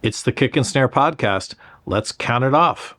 It's the Kick and Snare Podcast. Let's count it off.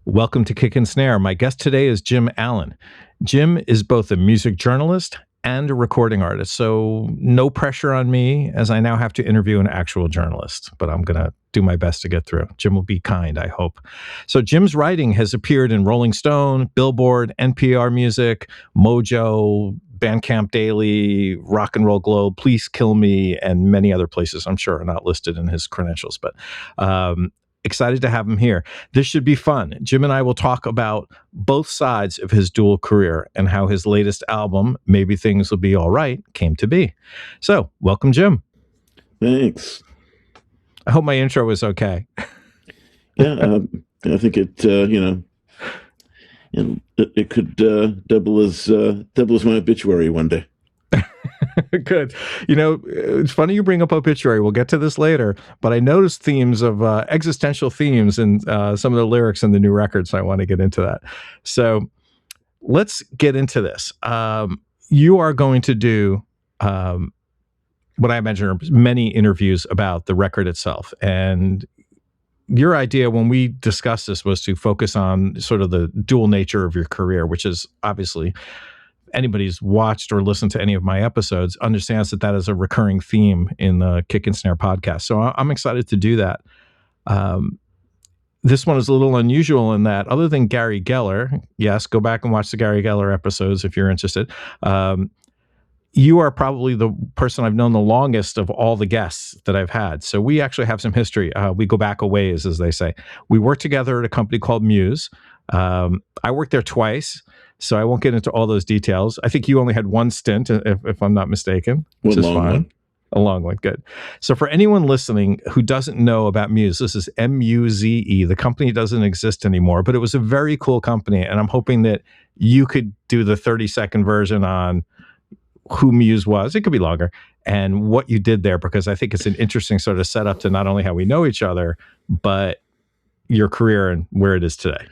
Welcome to Kick and Snare. My guest today is Jim Allen. Jim is both a music journalist and a recording artist, so no pressure on me as I now have to interview an actual journalist, but I'm going to do my best to get through. Jim will be kind, I hope. So Jim's writing has appeared in Rolling Stone, Billboard, NPR Music, Mojo, Bandcamp Daily, Rock and Roll Globe, Please Kill Me, and many other places I'm sure are not listed in his credentials, but excited to have him here. This should be fun. Jim and I will talk about both sides of his dual career and how his latest album, Maybe Things Will Be All Right, came to be. So, welcome, Jim. Thanks. I hope my intro was okay. Yeah, I think it could double as my obituary one day. Good. You know, it's funny you bring up obituary. We'll get to this later, but I noticed themes of existential themes in some of the lyrics in the new record, so I want to get into that. So let's get into this. You are going to do what I imagine are many interviews about the record itself. And your idea when we discussed this was to focus on sort of the dual nature of your career, which is obviously anybody who's watched or listened to any of my episodes understands that that is a recurring theme in the Kick and Snare podcast. So I'm excited to do that. This one is a little unusual in that other than Gary Geller, yes, go back and watch the Gary Geller episodes if you're interested. You are probably the person I've known the longest of all the guests that I've had. So we actually have some history. We go back a ways, as they say. We worked together at a company called Muse. I worked there twice, so I won't get into all those details. I think you only had one stint, if I'm not mistaken, which is fine. A long one, good. So for anyone listening who doesn't know about Muse, this is M-U-Z-E. The company doesn't exist anymore, but it was a very cool company, and I'm hoping that you could do the 30-second version on who Muse was. It could be longer, and what you did there, because I think it's an interesting sort of setup to not only how we know each other, but your career and where it is today.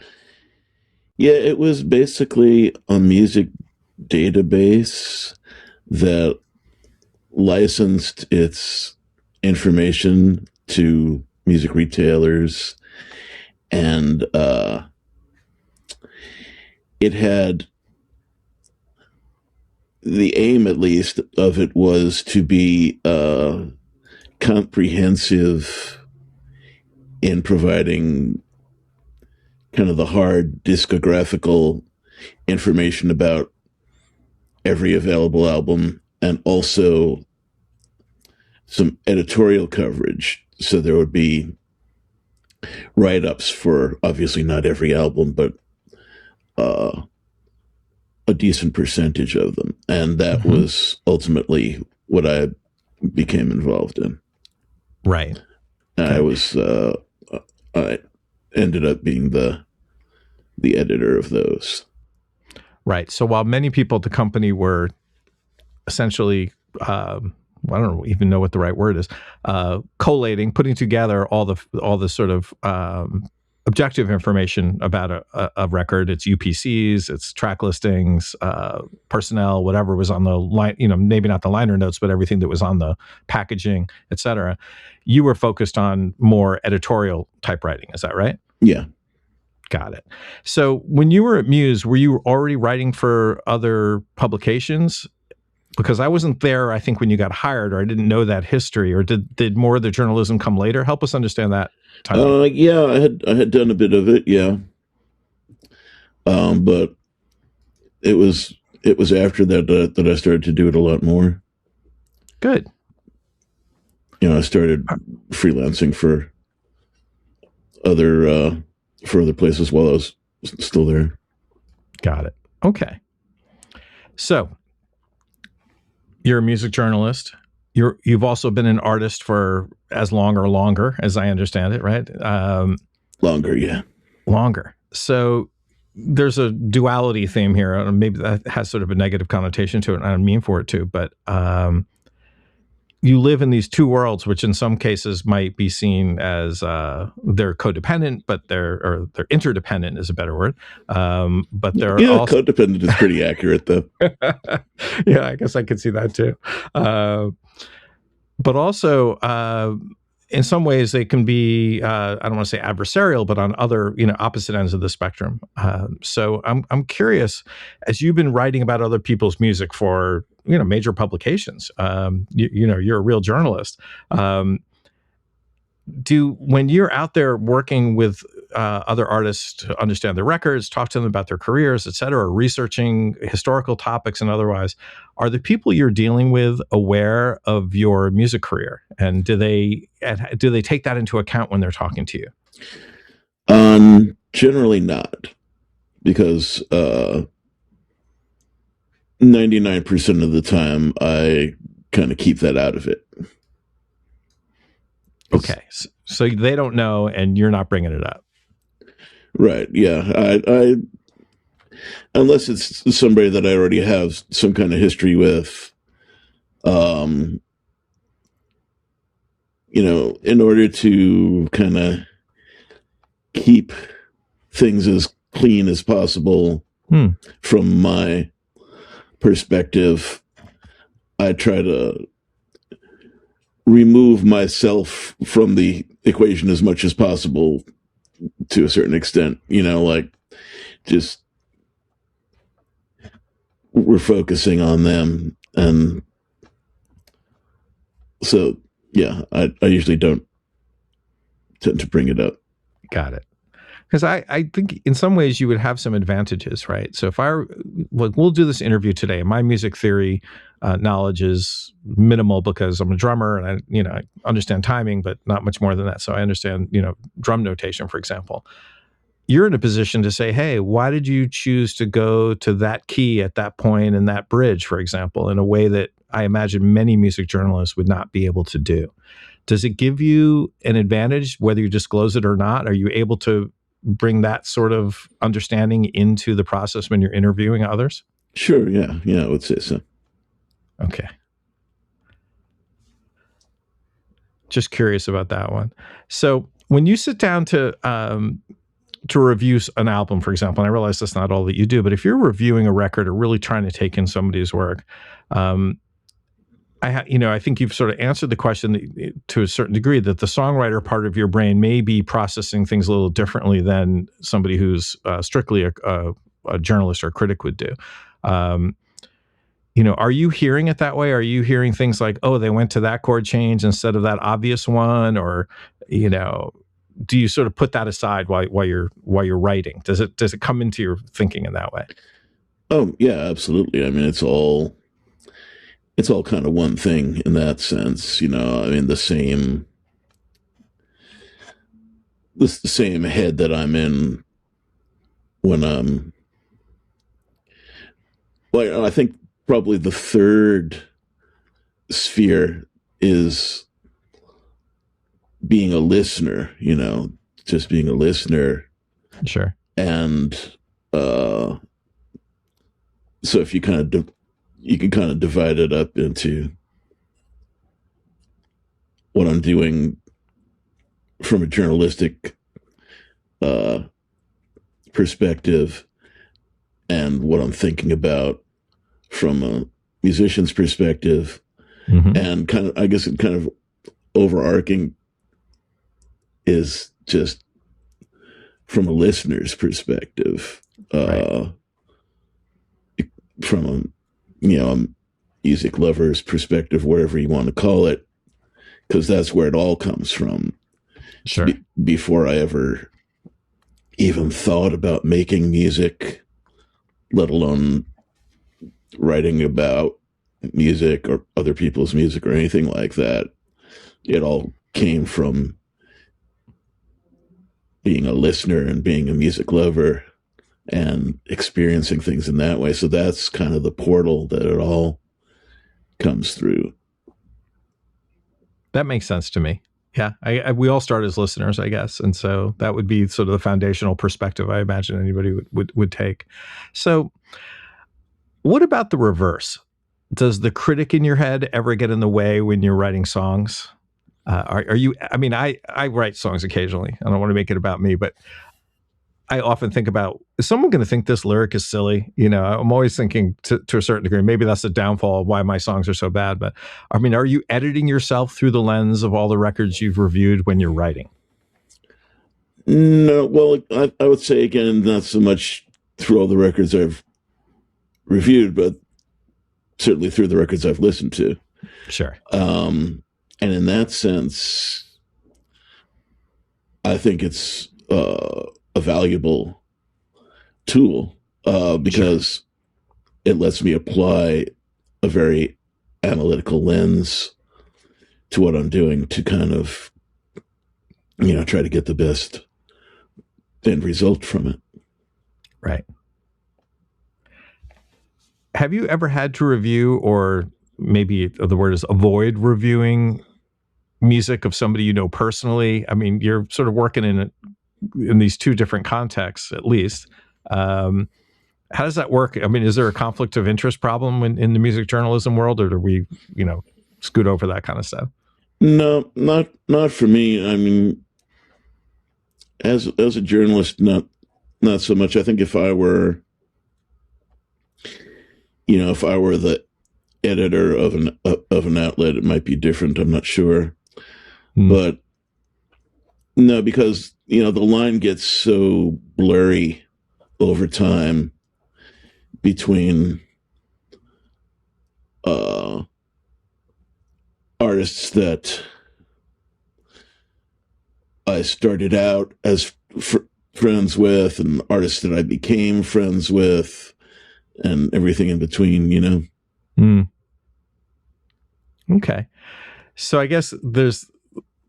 Yeah, it was basically a music database that licensed its information to music retailers, and it had the aim, at least, of it was to be comprehensive in providing kind of the hard discographical information about every available album, and also some editorial coverage. So there would be write-ups for obviously not every album, but a decent percentage of them. And that was ultimately what I became involved in. Right. I ended up being the editor of those. Right. So while many people at the company were essentially, I don't even know what the right word is, collating, putting together all the sort of objective information about a record, its UPCs, its track listings, personnel, whatever was on the line, maybe not the liner notes, but everything that was on the packaging, et cetera. You were focused on more editorial type writing. Is that right? Yeah. Got it. So when you were at Muse, were you already writing for other publications? Because I wasn't there, I think, when you got hired, or I didn't know that history, or did more of the journalism come later? Help us understand that time. Yeah, I had done a bit of it, yeah. But it was after that that I started to do it a lot more. Good. I started freelancing for other places while I was still there. Got it. Okay. So you're a music journalist. You've also been an artist for as long or longer, as I understand it, right? Longer, yeah. Longer. So there's a duality theme here. Maybe that has sort of a negative connotation to it, and I don't mean for it to, but you live in these two worlds, which in some cases might be seen as they're codependent, but they're interdependent is a better word. But they're also codependent is pretty accurate, though. Yeah, I guess I could see that too. But also, in some ways, they can be I don't want to say adversarial, but on other opposite ends of the spectrum. So I'm curious, as you've been writing about other people's music for major publications, you're a real journalist. When you're out there working with other artists to understand their records, talk to them about their careers, et cetera, researching historical topics and otherwise, are the people you're dealing with aware of your music career? And do they take that into account when they're talking to you? Generally not, because 99% of the time I kind of keep that out of it. Okay, so they don't know, and you're not bringing it up. Right. Yeah. I unless it's somebody that I already have some kind of history with, in order to kind of keep things as clean as possible from my perspective, I try to remove myself from the equation as much as possible to a certain extent, just we're focusing on them. And so, yeah, I usually don't tend to bring it up. Got it. Because I think in some ways you would have some advantages, right? So if we'll do this interview today, and my music theory knowledge is minimal because I'm a drummer and I understand timing, but not much more than that. So I understand, drum notation, for example. You're in a position to say, hey, why did you choose to go to that key at that point in that bridge, for example, in a way that I imagine many music journalists would not be able to do? Does it give you an advantage, whether you disclose it or not? Are you able to bring that sort of understanding into the process when you're interviewing others? Sure. Yeah. I would say so. Okay. Just curious about that one. So when you sit down to review an album, for example, and I realize that's not all that you do, but if you're reviewing a record or really trying to take in somebody's work, I think you've sort of answered the question to a certain degree, that the songwriter part of your brain may be processing things a little differently than somebody who's strictly a journalist or critic would do. Are you hearing it that way? Are you hearing things like, oh, they went to that chord change instead of that obvious one? Or, do you sort of put that aside while you're writing? Does it come into your thinking in that way? Oh, yeah, absolutely. I mean, it's all kind of one thing in that sense, the same head that I'm in when I'm, I think probably the third sphere is being a listener, just being a listener. Sure. And so if you you can kind of divide it up into what I'm doing from a journalistic perspective and what I'm thinking about from a musician's perspective. Mm-hmm. And kind of overarching is just from a listener's perspective, right. From a music lover's perspective, whatever you want to call it, because that's where it all comes from. Sure. Before I ever even thought about making music, let alone writing about music or other people's music or anything like that, it all came from being a listener and being a music lover and experiencing things in that way. So that's kind of the portal that it all comes through. That makes sense to me. Yeah. We all start as listeners, I guess. And so that would be sort of the foundational perspective I imagine anybody would take. So what about the reverse? does the critic in your head ever get in the way when you're writing songs? Are you, I mean, I write songs occasionally. I don't want to make it about me, but I often think about, is someone going to think this lyric is silly? You know, I'm always thinking to a certain degree, maybe that's the downfall of why my songs are so bad. But I mean, are you editing yourself through the lens of all the records you've reviewed when you're writing? No, well, I would say, again, not so much through all the records I've reviewed, but certainly through the records I've listened to. Sure. And in that sense, I think it's a valuable tool because it lets me apply a very analytical lens to what I'm doing to kind of, you know, try to get the best end result from it. Right. Have you ever had to review, or maybe the word is avoid reviewing music of somebody you know personally? I mean, you're sort of working in these two different contexts, at least. How does that work? I mean, is there a conflict of interest problem in the music journalism world, or do we, you know, scoot over that kind of stuff? No, not for me. I mean, as a journalist, not so much. I think if I were, you know, if I were the editor of an outlet, it might be different. I'm not sure, but no, because, you know, the line gets so blurry over time between artists that I started out as friends with and artists that I became friends with and everything in between, you know? Okay. So I guess there's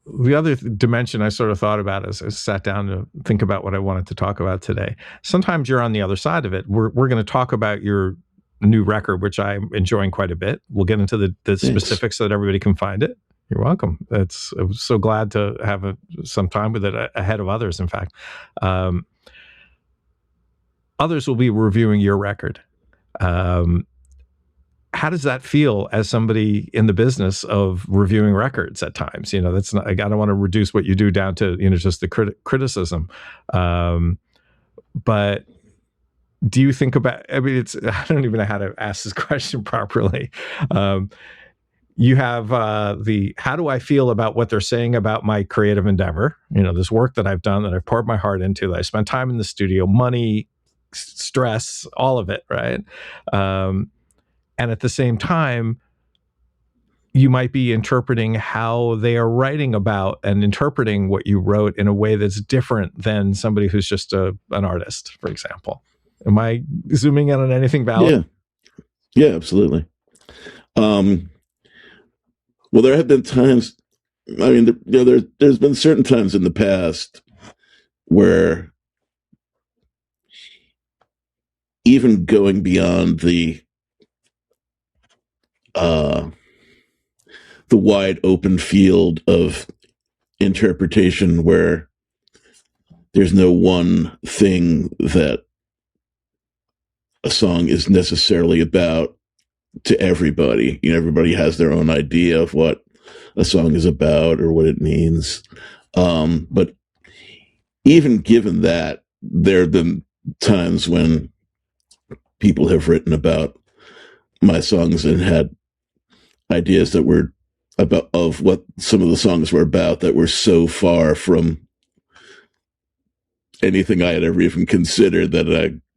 the other dimension I sort of thought about as I sat down to think about what I wanted to talk about today. Sometimes you're on the other side of it. We're going to talk about your new record, which I'm enjoying quite a bit. We'll get into the specifics so that everybody can find it. You're welcome. I was so glad to have some time with it ahead of others. In fact, others will be reviewing your record. How does that feel as somebody in the business of reviewing records at times? You know, that's not, I don't want to reduce what you do down to, you know, just the criticism. But do you think about, I mean, I don't even know how to ask this question properly. You have how do I feel about what they're saying about my creative endeavor? You know, this work that I've done, that I've poured my heart into, that I spent time in the studio, money, stress, all of it, right? And at the same time, you might be interpreting how they are writing about and interpreting what you wrote in a way that's different than somebody who's just an artist, for example. Am I zooming in on anything valid? Yeah, absolutely. Well, there have been times, I mean, there's been certain times in the past where even going beyond the wide open field of interpretation, where there's no one thing that a song is necessarily about to everybody. You know, everybody has their own idea of what a song is about or what it means. But even given that, there have been times when people have written about my songs and had ideas that were of what some of the songs were about that were so far from anything I had ever even considered that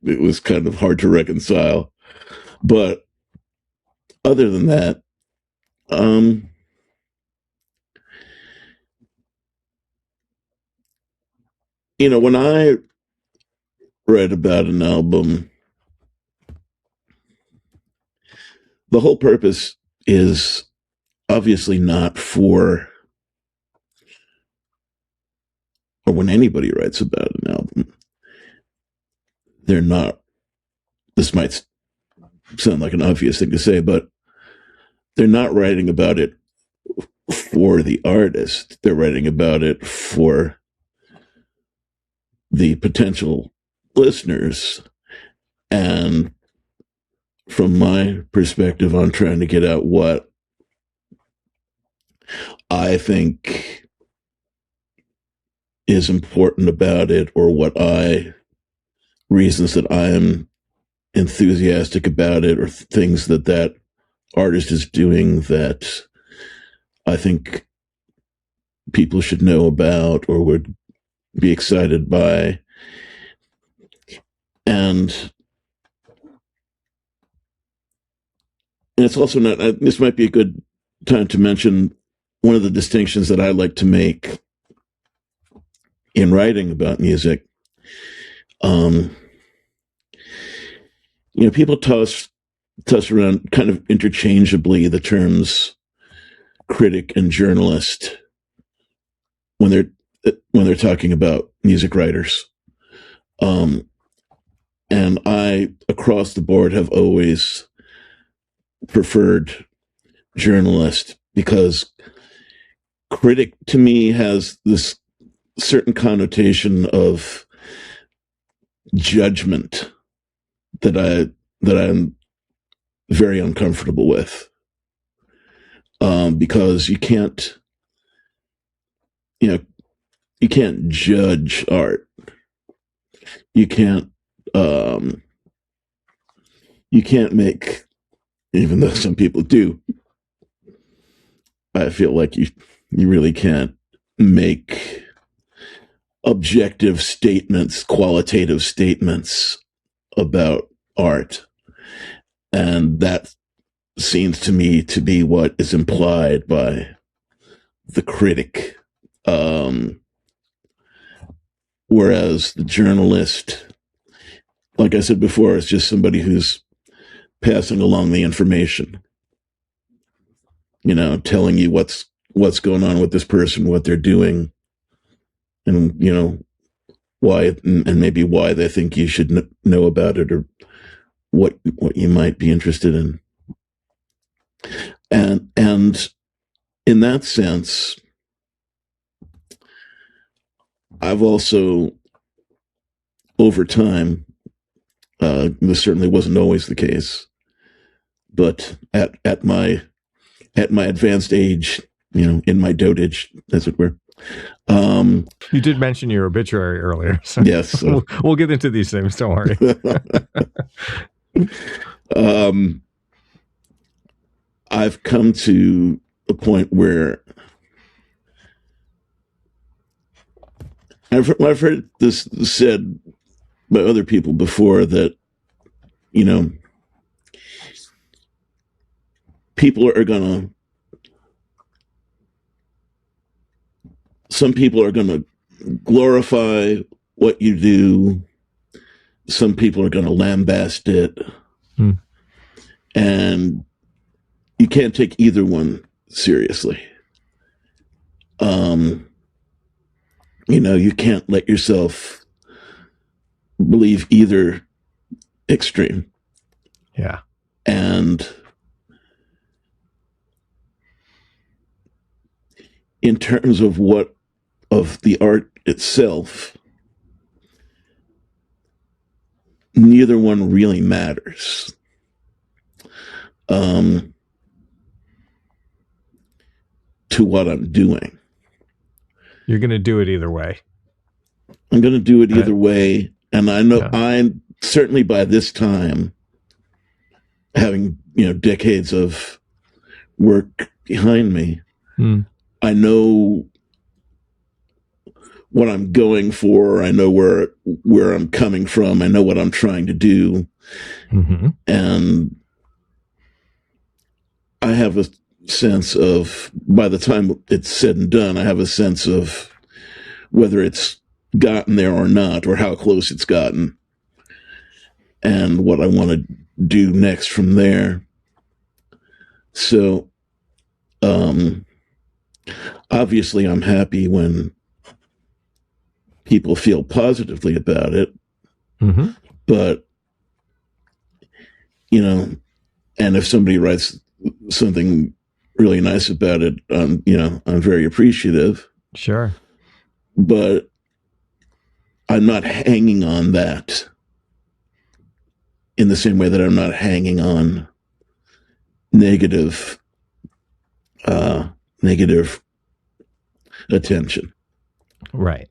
it was kind of hard to reconcile. But other than that, you know, when I write about an album, the whole purpose is obviously not for, or when anybody writes about an album, they're not, this might sound like an obvious thing to say, but they're not writing about it for the artist. They're writing about it for the potential listeners. And from my perspective on trying to get out what I think is important about it, or reasons that I am enthusiastic about it, or things that artist is doing that I think people should know about or would be excited by. And it's also not, this might be a good time to mention one of the distinctions that I like to make in writing about music. People toss around kind of interchangeably the terms critic and journalist when they're talking about music writers. And I, across the board, have always preferred journalist, because critic to me has this certain connotation of judgment that I'm very uncomfortable with, because you can't judge art. You can't make, even though some people do, I feel like you really can't make objective statements, qualitative statements about art. And that seems to me to be what is implied by the critic. Whereas the journalist, like I said before, is just somebody who's passing along the information, telling you what's going on with this person, what they're doing, and, why, and maybe why they think you should know about it, or what you might be interested in. And in that sense, I've also, over time, this certainly wasn't always the case, but at my advanced age, in my dotage, as it were. You did mention your obituary earlier. So yes. So. We'll get into these things. Don't worry. I've come to a point where I've heard this said by other people before, that, some people are going to glorify what you do. Some people are going to lambast it. And you can't take either one seriously. You can't let yourself believe either extreme. Yeah. And in terms of the art itself, neither one really matters. To what I'm doing. You're going to do it either way. I'm going to do it either way. And I know I'm certainly, by this time, having, decades of work behind me, I know what I'm going for. I know where I'm coming from. I know what I'm trying to do. Mm-hmm. And I have a sense of, by the time it's said and done, I have a sense of whether it's gotten there or not, or how close it's gotten, and what I want to do next from there. So, obviously I'm happy when people feel positively about it, but, and if somebody writes something really nice about it, I'm very appreciative. Sure. But I'm not hanging on that in the same way that I'm not hanging on negative attention. Right.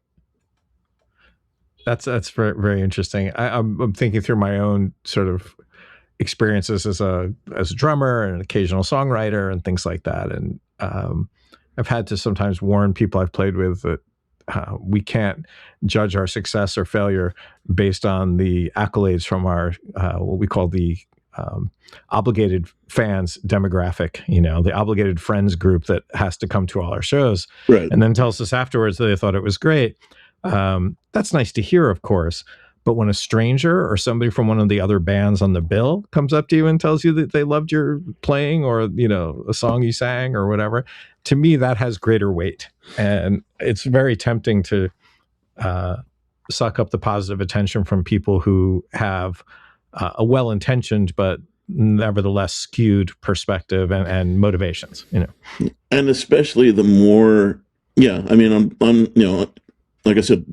That's very, very interesting. I'm thinking through my own sort of experiences as a drummer and an occasional songwriter and things like that. And I've had to sometimes warn people I've played with that we can't judge our success or failure based on the accolades from our what we call the obligated fans demographic, the obligated friends group that has to come to all our shows, right, and then tells us afterwards that they thought it was great. That's nice to hear, of course. But when a stranger or somebody from one of the other bands on the bill comes up to you and tells you that they loved your playing or, a song you sang or whatever, to me, that has greater weight. And it's very tempting to suck up the positive attention from people who have a well-intentioned but nevertheless skewed perspective and motivations, And especially the more, I mean, on like I said,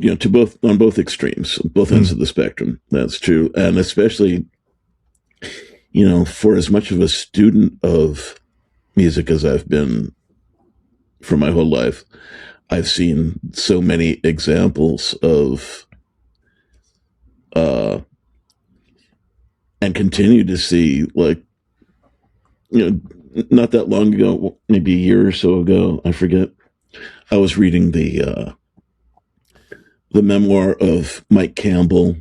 on both extremes, both ends of the spectrum. That's true. And especially, for as much of a student of music as I've been for my whole life, I've seen so many examples of, and continue to see, like, not that long ago, maybe a year or so ago, I forget, I was reading the memoir of Mike Campbell,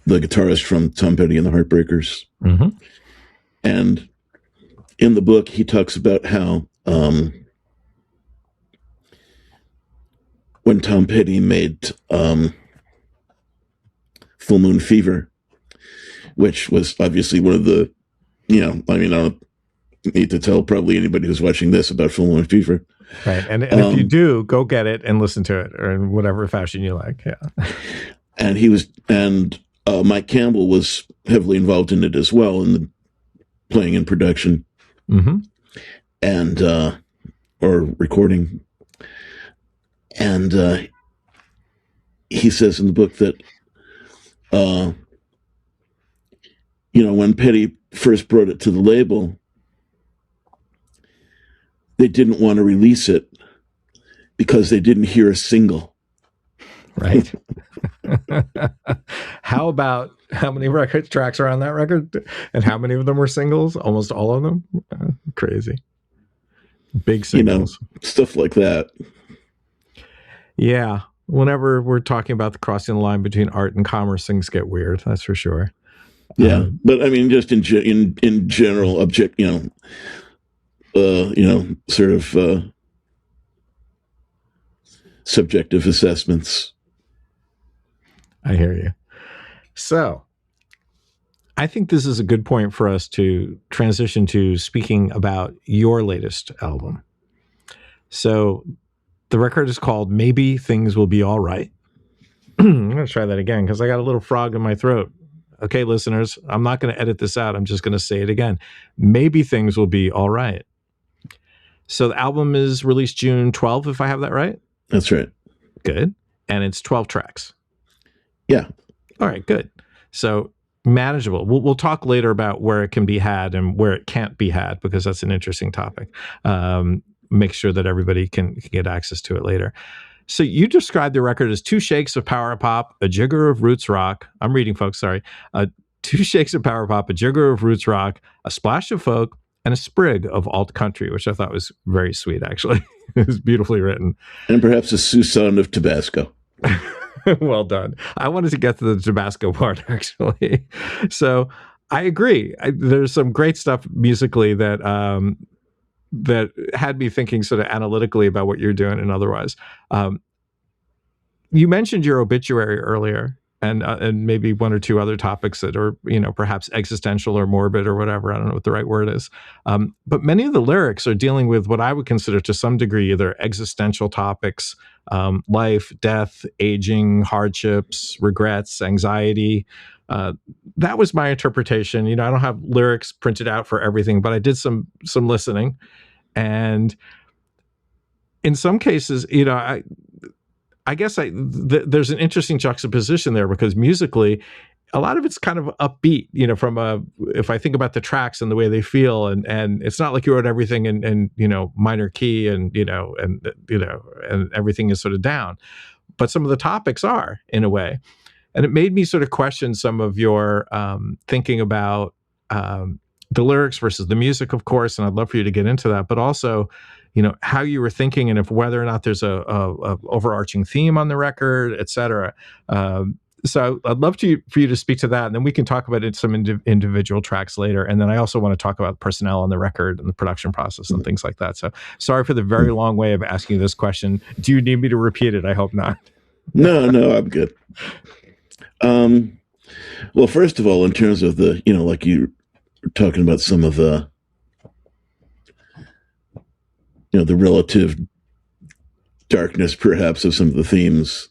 the guitarist from Tom Petty and the Heartbreakers. Mm-hmm. And in the book, he talks about how when Tom Petty made Full Moon Fever, which was obviously one of the, I don't need to tell probably anybody who's watching this about Full Moon Fever. Right. And if you do, go get it and listen to it, or in whatever fashion you like. Yeah. And Mike Campbell was heavily involved in it as well, in the playing and production, mm-hmm. and or recording. And he says in the book that when Petty first brought it to the label, they didn't want to release it because they didn't hear a single. Right. How many record tracks are on that record? And how many of them were singles? Almost all of them? Crazy. Big singles. Stuff like that. Yeah. Whenever we're talking about the crossing the line between art and commerce, things get weird. That's for sure. Yeah. But I mean, just in general, sort of subjective assessments. I hear you. So I think this is a good point for us to transition to speaking about your latest album. So the record is called Maybe Things Will Be All Right. I'm going to try that again because I got a little frog in my throat. Okay, listeners, I'm not going to edit this out. I'm just going to say it again. Maybe Things Will Be All Right. So the album is released June 12th, if I have that right? That's right. Good. And it's 12 tracks. Yeah. All right, good. So manageable. We'll talk later about where it can be had and where it can't be had, because that's an interesting topic. Make sure that everybody can get access to it later. So you described the record as 2 shakes of power pop, a jigger of roots rock. I'm reading, folks, sorry. 2 shakes of power pop, a jigger of roots rock, a splash of folk, and a sprig of alt country, which I thought was very sweet, actually. It was beautifully written. And perhaps a Suzanne of Tabasco. Well done. I wanted to get to the Tabasco part, actually. So I agree. There's some great stuff musically that that had me thinking sort of analytically about what you're doing and otherwise. You mentioned your obituary earlier, and maybe one or two other topics that are, perhaps existential or morbid or whatever. I don't know what the right word is. But many of the lyrics are dealing with what I would consider to some degree either existential topics, life, death, aging, hardships, regrets, anxiety. That was my interpretation. I don't have lyrics printed out for everything, but I did some listening. And in some cases, I guess there's an interesting juxtaposition there, because musically, a lot of it's kind of upbeat, if I think about the tracks and the way they feel, and it's not like you wrote everything in minor key and everything is sort of down, but some of the topics are, in a way. And it made me sort of question some of your thinking about the lyrics versus the music, of course, and I'd love for you to get into that, but also, how you were thinking and if whether or not there's a overarching theme on the record, et cetera. So I'd love for you to speak to that, and then we can talk about some individual tracks later. And then I also want to talk about personnel on the record and the production process and things like that. So sorry for the very long way of asking this question. Do you need me to repeat it? I hope not. No, I'm good. Well, first of all, in terms of the, like you were talking about some of the, the relative darkness, perhaps, of some of the themes,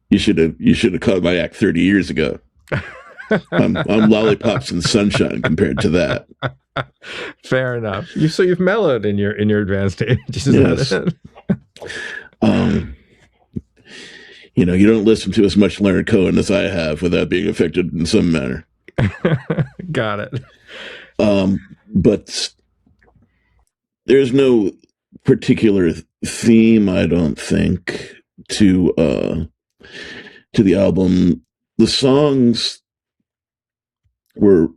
you should have caught my act 30 years ago. I'm lollipops and sunshine compared to that. Fair enough. You've mellowed in your advanced age. Yes. You don't listen to as much Leonard Cohen as I have without being affected in some manner. Got it. But there's no particular theme, I don't think, to the album. The songs were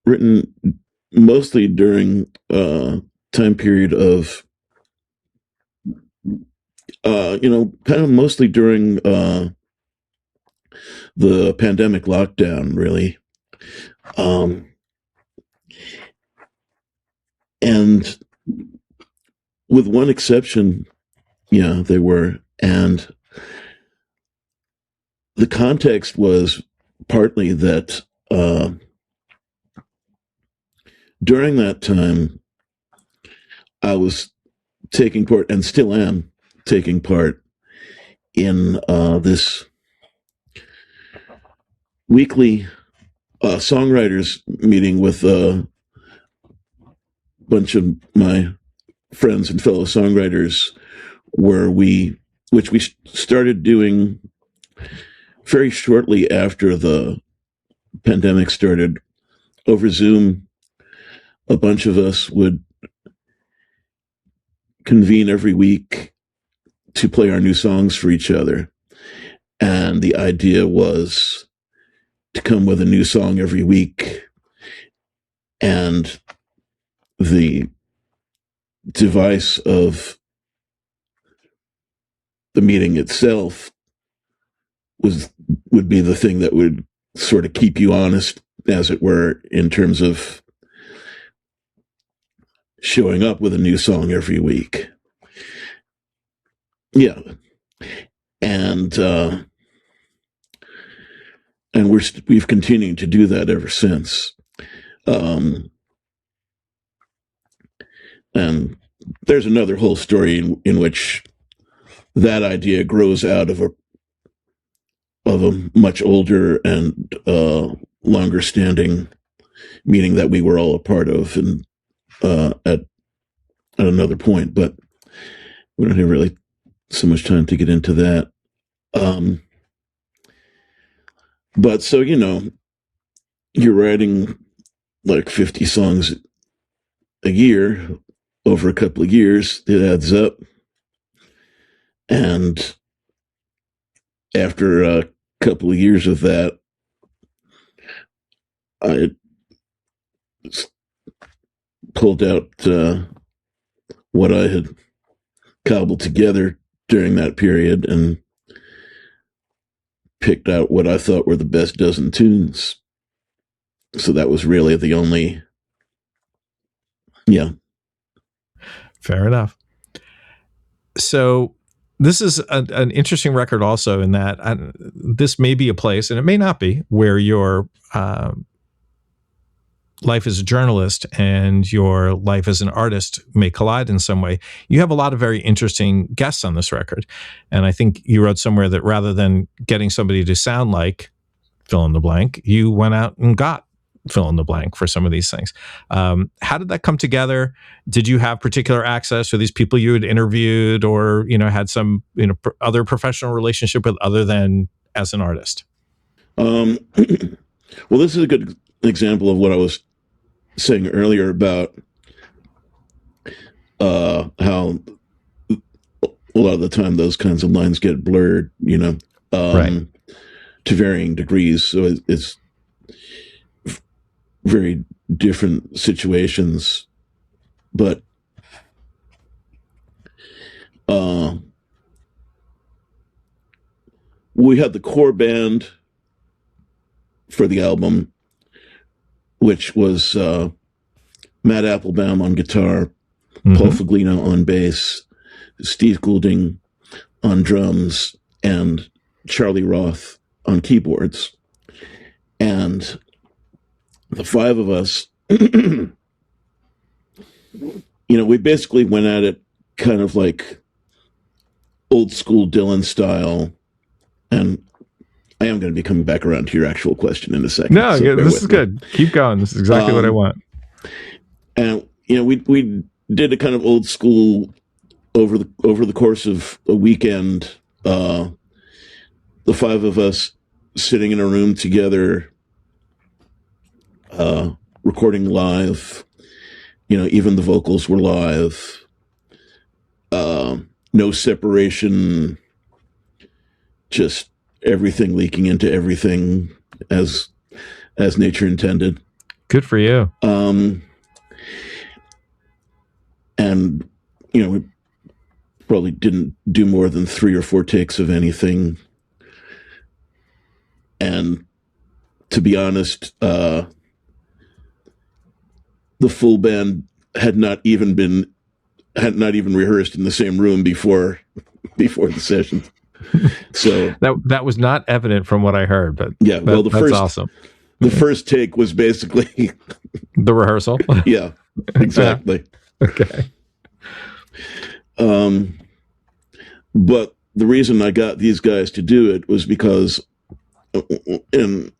written mostly during time period of kind of mostly during the pandemic lockdown, really. And with one exception, they were. And the context was partly that during that time, I was taking part, and still am taking part, in this weekly Songwriters meeting with a bunch of my friends and fellow songwriters, which we started doing very shortly after the pandemic started. Over Zoom, a bunch of us would convene every week to play our new songs for each other. And the idea was to come with a new song every week. And the device of the meeting itself would be the thing that would sort of keep you honest, as it were, in terms of showing up with a new song every week. Yeah. And we've continued to do that ever since. And there's another whole story in which that idea grows out of a much older and longer standing meeting that we were all a part of, and at another point, but we don't have really so much time to get into that. But so, you're writing like 50 songs a year over a couple of years. It adds up. And after a couple of years of that, I pulled out what I had cobbled together during that period and picked out what I thought were the best dozen tunes. So that was really the only, Fair enough. So this is an interesting record also, in that this may be a place, and it may not be, where your life as a journalist and your life as an artist may collide in some way. You have a lot of very interesting guests on this record. And I think you wrote somewhere that rather than getting somebody to sound like fill in the blank, you went out and got fill in the blank for some of these things. How did that come together? Did you have particular access to these people you had interviewed, or had some other professional relationship with other than as an artist? Well, this is a good example of what I was saying earlier about how a lot of the time those kinds of lines get blurred, right, to varying degrees. So it's very different situations, but we had the core band for the album, which was Matt Applebaum on guitar, Paul Foglino on bass, Steve Goulding on drums, and Charlie Roth on keyboards. And the five of us, we basically went at it kind of like old school Dylan style. And I am going to be coming back around to your actual question in a second. No, so this is good. Keep going. This is exactly what I want. And we did a kind of old school over the course of a weekend. The five of us sitting in a room together, recording live. Even the vocals were live. No separation. Just everything leaking into everything as nature intended. Good for you. And we probably didn't do more than 3 or 4 takes of anything. And to be honest, the full band had not even rehearsed in the same room before the session. So that was not evident from what I heard, but yeah, well, that's awesome. The first take was basically the rehearsal. Yeah, exactly. Okay. But the reason I got these guys to do it was because in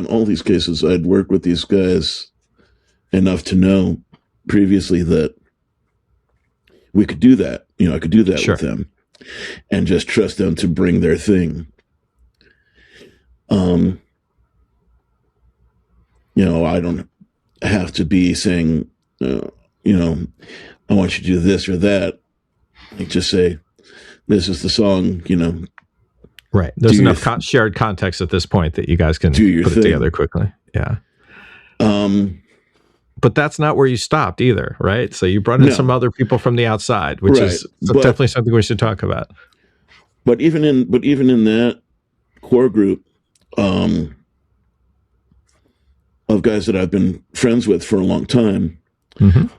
all these cases, I'd worked with these guys enough to know previously that we could do that. I could do that Sure. with them and just trust them to bring their thing. I don't have to be saying, I want you to do this or that. I just say, this is the song, Right. There's enough shared context at this point that you guys can put it together quickly. Yeah. But that's not where you stopped either, right? So you brought in some other people from the outside, which is definitely something we should talk about. But even in that core group of guys that I've been friends with for a long time, the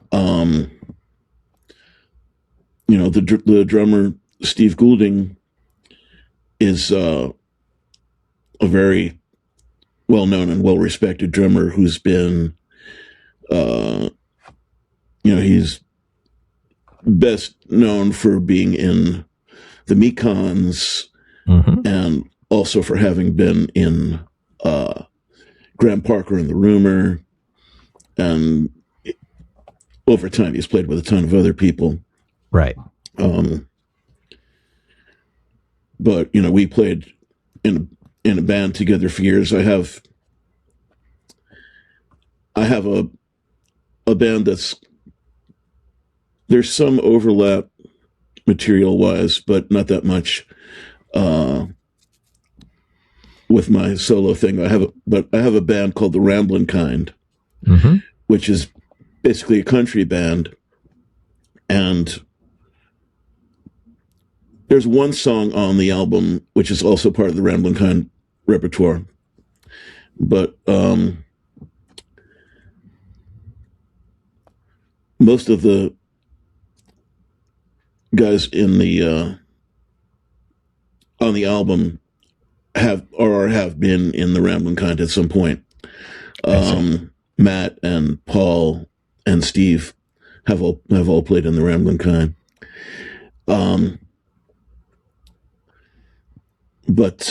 drummer Steve Goulding is a very well-known and well-respected drummer who's been, he's best known for being in the Mekons and also for having been in Graham Parker and the Rumor. And over time, he's played with a ton of other people. Right. But we played in a band together for years. I have a band there's some overlap material wise, but not that much with my solo thing. I have a band called the Ramblin' Kind, which is basically a country band, and there's one song on the album which is also part of the Ramblin' Kind repertoire, but most of the guys in the on the album have been in the Ramblin' Kind at some point. Matt and Paul and Steve have all played in the Ramblin' Kind. But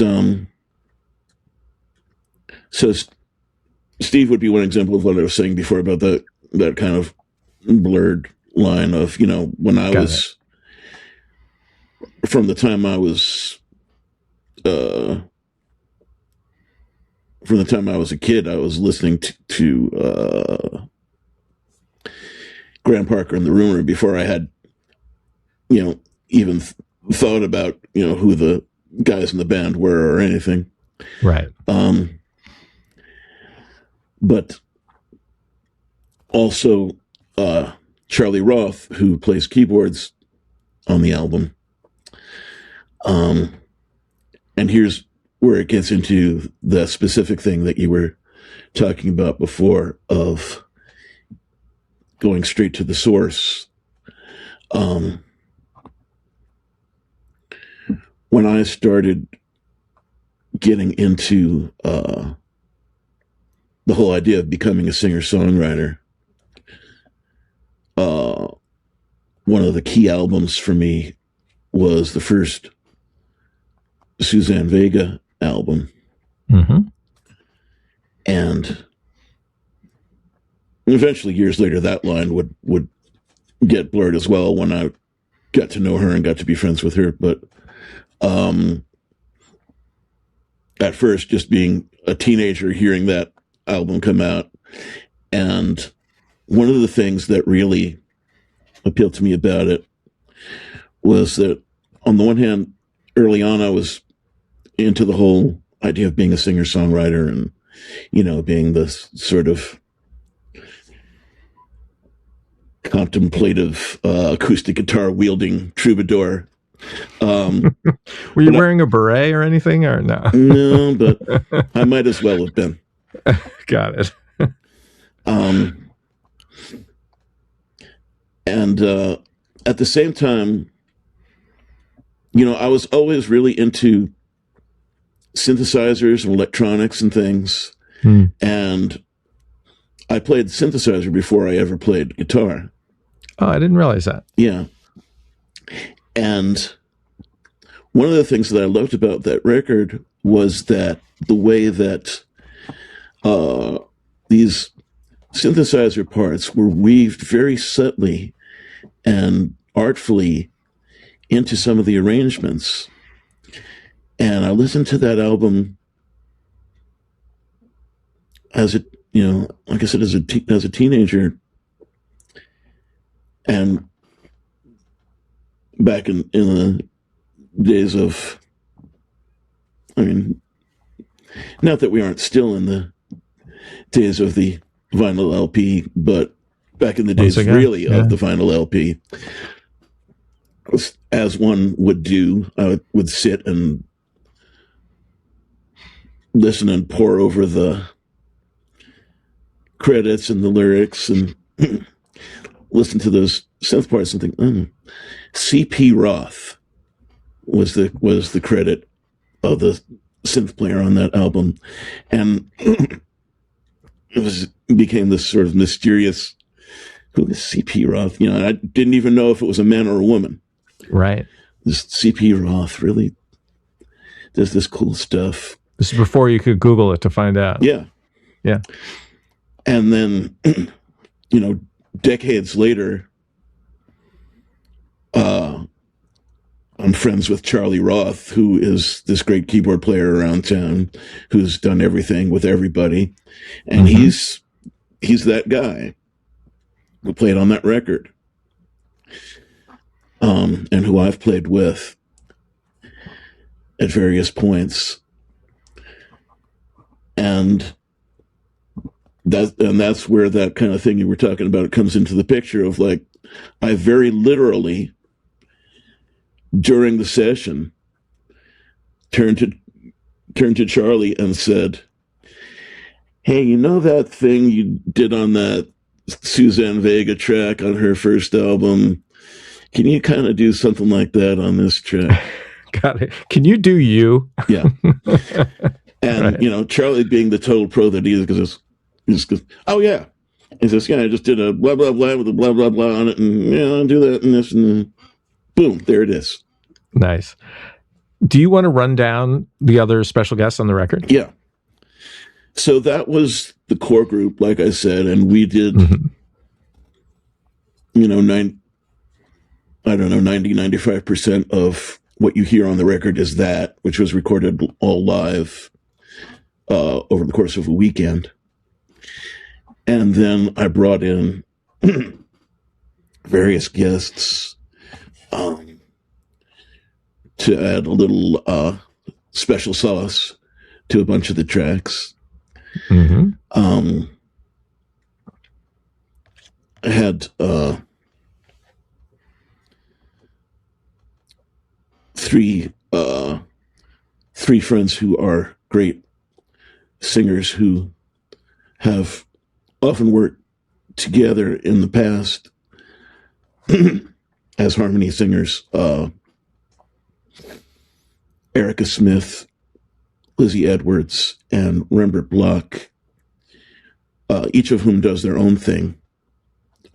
So Steve would be one example of what I was saying before about that kind of blurred line of, when I was, from the time I was a kid, I was listening to Graham Parker and the Rumor before I had, even thought about, who the guys in the band were or anything. Right. But also Charlie Roth, who plays keyboards on the album. And here's where it gets into the specific thing that you were talking about before of going straight to the source. When I started getting into the whole idea of becoming a singer-songwriter, one of the key albums for me was the first Suzanne Vega album. Mm-hmm. And eventually, years later, that line would get blurred as well when I got to know her and got to be friends with her. But at first, just being a teenager, hearing that album come out, and one of the things that really appealed to me about it was that, on the one hand, early on, I was into the whole idea of being a singer-songwriter and, being this sort of contemplative acoustic guitar wielding troubadour. Were you wearing a beret or anything, or no? No, but I might as well have been. Got it. And at the same time, I was always really into synthesizers and electronics and things. And I played synthesizer before I ever played guitar. Oh, I didn't realize that. Yeah. And one of the things that I loved about that record was that the way that these synthesizer parts were weaved very subtly and artfully into some of the arrangements. And I listened to that album as like I said, as a teenager, and back in the days of, not that we aren't still in the days of the vinyl LP, but back in the days of the vinyl LP, as one would do, I would sit and listen and pore over the credits and the lyrics and listen to those synth parts and think, C.P. Roth was the credit of the synth player on that album, and it became this sort of mysterious, who is C.P. Roth? I didn't even know if it was a man or a woman. Right. This C.P. Roth really does this cool stuff. This is before you could Google it to find out. Yeah. Yeah. And then, decades later, I'm friends with Charlie Roth, who is this great keyboard player around town, who's done everything with everybody. And he's that guy who played on that record, and who I've played with at various points. And that's where that kind of thing you were talking about comes into the picture of, like, I very literally, during the session, turned to Charlie and said, "Hey, that thing you did on that Suzanne Vega track on her first album? Can you kind of do something like that on this track?" Got it. Can you do you? Yeah. And, right. Charlie, being the total pro that he is, goes, "Oh, yeah." He says, "Yeah, I just did a blah, blah, blah with a blah, blah, blah on it, and I'll do that and this, and boom, there it is." Nice. Do you want to run down the other special guests on the record? Yeah. So that was the core group, like I said, and we did, you know, 95% of what you hear on the record is that, which was recorded all live over the course of a weekend. And then I brought in various guests to add a little special sauce to a bunch of the tracks. I had three friends who are great singers who have often worked together in the past as harmony singers. Erica Smith, Lizzie Edwards, and Rembert Block, each of whom does their own thing,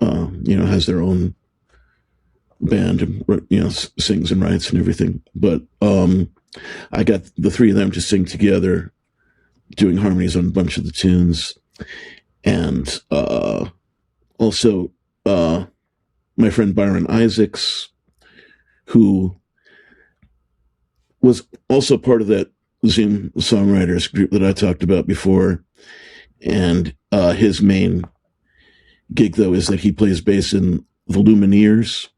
has their own band, and, sings and writes and everything. But I got the three of them to sing together, doing harmonies on a bunch of the tunes. And also my friend Byron Isaacs, who was also part of that Zoom Songwriters group that I talked about before. And his main gig, though, is that he plays bass in the Lumineers.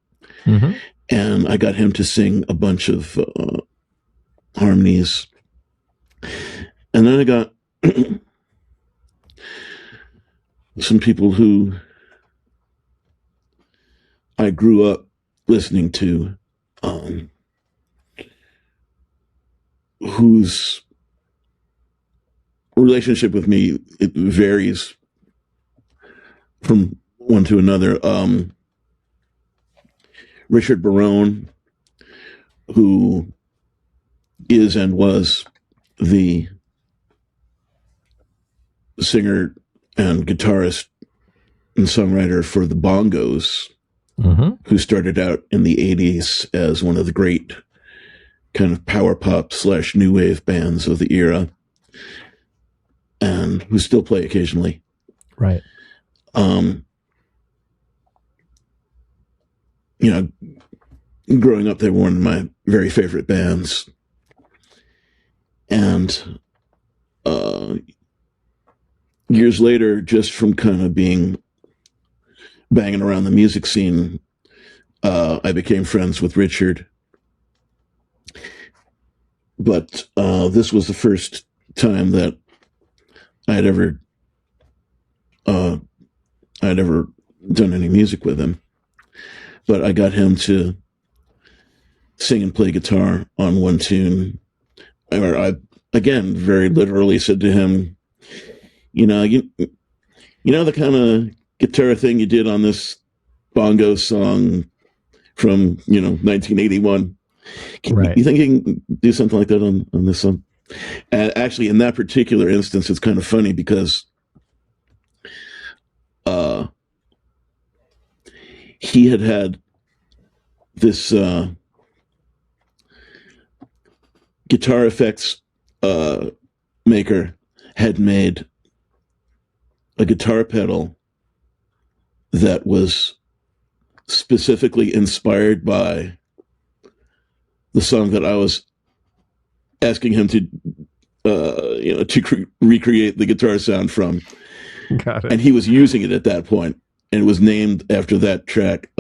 And I got him to sing a bunch of harmonies. And then I got some people who I grew up listening to, whose relationship with me, it varies from one to another. Richard Barone, who is and was the singer and guitarist and songwriter for the Bongos, who started out in the 80s as one of the great kind of power pop / new wave bands of the era, and who still play occasionally. Right. Growing up, they were one of my very favorite bands. And years later, just from kind of banging around the music scene, I became friends with Richard. But this was the first time that I'd ever done any music with him. But I got him to sing and play guitar on one tune. Or I, again, very literally said to him, you know the kind of guitar thing you did on this bongo song from 1981. Right. You think you can do something like that on this song? And actually, in that particular instance, it's kind of funny because he had this guitar effects maker had made a guitar pedal that was specifically inspired by the song that I was asking him to recreate the guitar sound from. Got it. And he was using it at that point, and it was named after that track.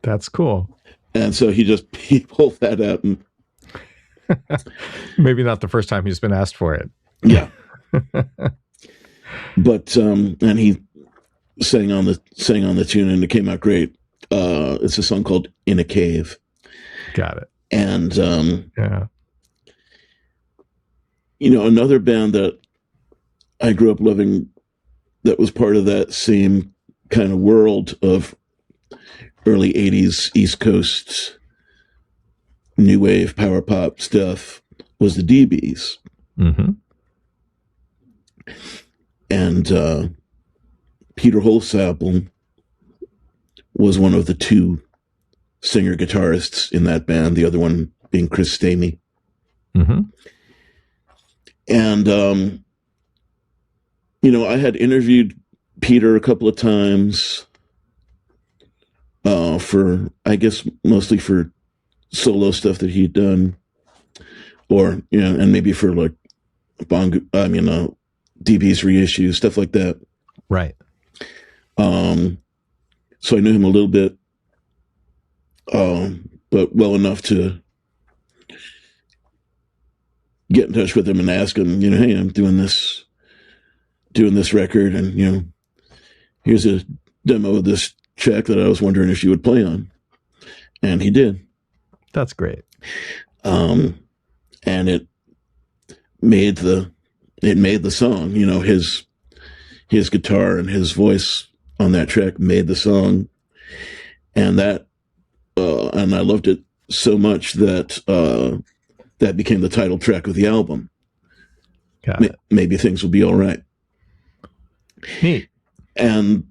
That's cool. And so he pulled that out, and maybe not the first time he's been asked for it. Yeah. But and he sang on the tune, and it came out great. It's a song called "In a Cave." Got it. And yeah, another band that I grew up loving that was part of that same kind of world of early 80s East Coast new wave power pop stuff was the DBs. And Peter Holsapple was one of the two singer guitarists in that band, the other one being Chris Stamey. And, I had interviewed Peter a couple of times for, I guess, mostly for solo stuff that he'd done, or, and maybe for like DB's reissues, stuff like that. Right. So I knew him a little bit, but well enough to get in touch with him and ask him, hey, I'm doing this record, and here's a demo of this track that I was wondering if you would play on, and he did. That's great. And it made the song. His guitar and his voice on that track made the song, and I loved it so much that that became the title track of the album. Maybe Things Will Be All Right. Neat. And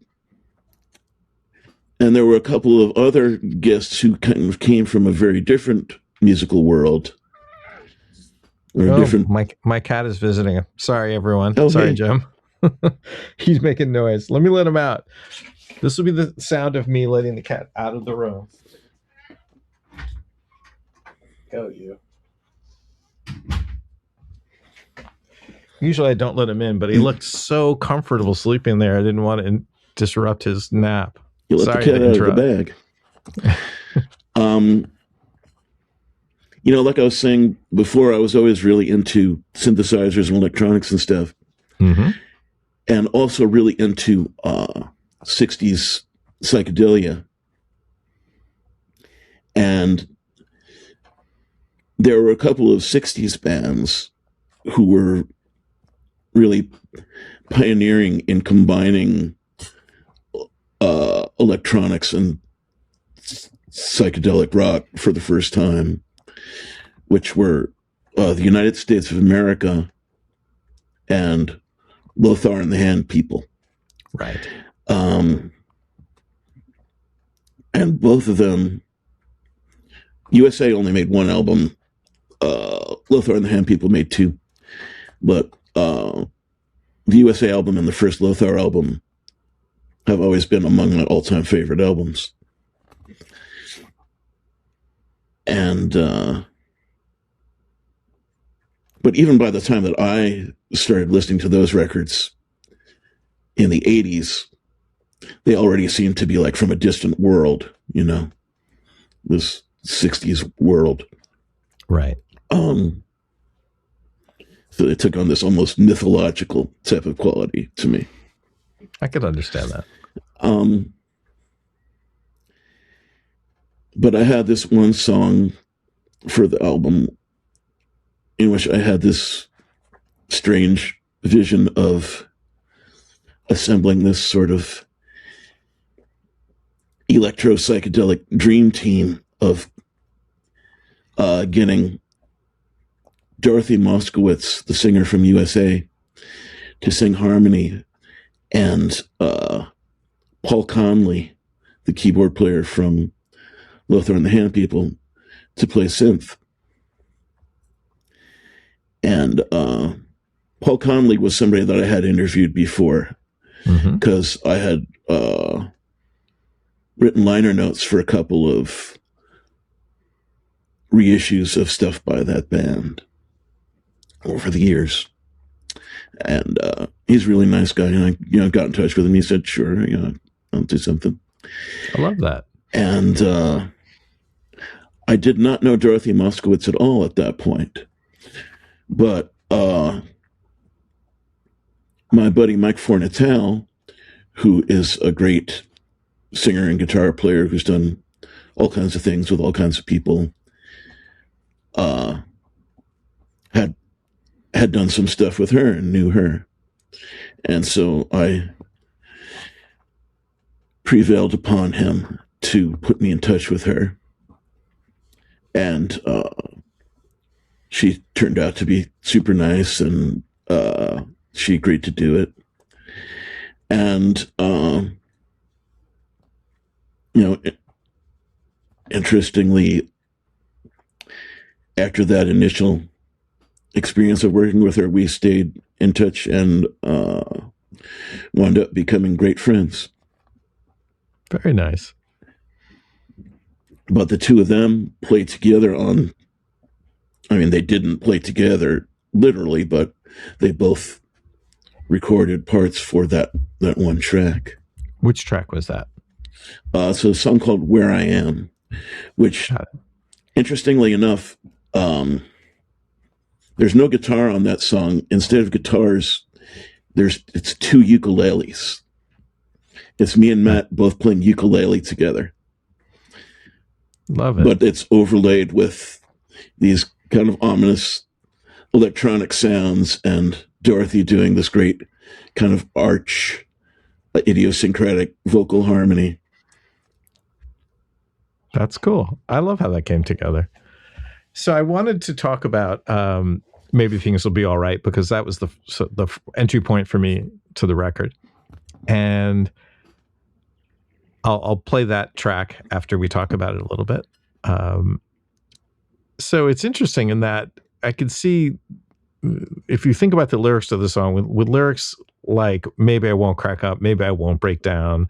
there were a couple of other guests who kind of came from a very different musical world. My cat is visiting. Sorry, everyone. Oh, sorry, hey. Jim. He's making noise. Let me let him out. This will be the sound of me letting the cat out of the room. Go you. Usually I don't let him in, but he looked so comfortable sleeping there. I didn't want to disrupt his nap. You let Sorry the cat to out interrupt. of the bag. Like I was saying before, I was always really into synthesizers and electronics and stuff. Mm-hmm. And also really into 60s psychedelia. And there were a couple of 60s bands who were really pioneering in combining electronics and psychedelic rock for the first time, which were the United States of America and Lothar and the Hand People. Right. And both of them, USA only made one album. Lothar and the Hand People made two. But the USA album and the first Lothar album have always been among my all-time favorite albums. And but even by the time that I started listening to those records in the 80s, they already seemed to be like from a distant world, this 60s world. Right. So they took on this almost mythological type of quality to me. I could understand that. But I had this one song for the album in which I had this strange vision of assembling this sort of electro-psychedelic dream team of getting Dorothy Moskowitz, the singer from USA, to sing harmony, and Paul Conley, the keyboard player from Lothar and the Hand People, to play synth. And Paul Conley was somebody that I had interviewed before, because I had written liner notes for a couple of reissues of stuff by that band over the years. And he's a really nice guy, and I got in touch with him. He said, sure, I'll do something. I love that. And I did not know Dorothy Moskowitz at all at that point. But my buddy Mike Fornatel, who is a great singer and guitar player who's done all kinds of things with all kinds of people, had done some stuff with her and knew her. And so I prevailed upon him to put me in touch with her. And she turned out to be super nice, and she agreed to do it. And, interestingly, after that initial experience of working with her, we stayed in touch and wound up becoming great friends. Very nice. But the two of them played together on, I mean, they didn't play together literally, but they both recorded parts for that one track. Which track was that? So a song called Where I Am, which, interestingly enough, there's no guitar on that song. Instead of guitars, it's two ukuleles. It's me and Matt both playing ukulele together. Love it. But it's overlaid with these kind of ominous electronic sounds and Dorothy doing this great kind of arch, idiosyncratic vocal harmony. That's cool. I love how that came together. So I wanted to talk about Maybe Things Will Be All Right, because that was the entry point for me to the record. And I'll play that track after we talk about it a little bit. So it's interesting in that I could see, if you think about the lyrics to the song, with lyrics like, maybe I won't crack up, maybe I won't break down,